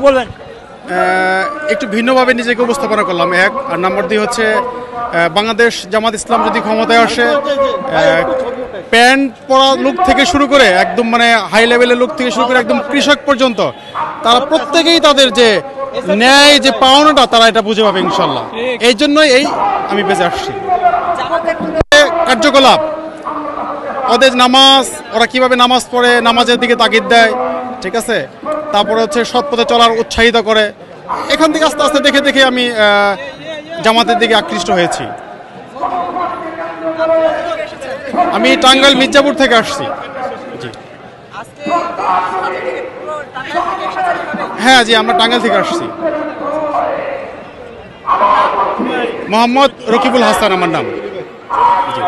বলবেন? একটু ভিন্নভাবে নিজেকে উপস্থাপনা করলাম, এক। আর নাম্বার 2 হচ্ছে বাংলাদেশ জামাত ইসলাম যদি ক্ষমতায় আসে, প্যান্ট পরা লোক থেকে শুরু করে একদম মানে হাই লেভেলের লোক থেকে শুরু করে একদম কৃষক পর্যন্ত তারা প্রত্যেকেই তাদের যে ন্যায় যে পাওনাটা তারা এটা বুঝে পাবে ইনশাল্লাহ। এই জন্যই আমি বেঁচে আসছি। কার্যকলাপ, ওদের নামাজ, ওরা কিভাবে নামাজ পড়ে, নামাজের দিকে তাগিদ দেয়, ঠিক আছে। তারপরে হচ্ছে সৎ পথে চলার উৎসাহিত করে। এখান থেকে আস্তে আস্তে দেখে দেখে আমি জামাতের দিকে আকৃষ্ট হয়েছি। আমি টাঙ্গাইল মির্জাপুর থেকে আসছি। জি হ্যাঁ, জি আমরা টাঙ্গাইল থেকে আসছি। মোহাম্মদ রকিবুল হাসান আমার নাম। জি।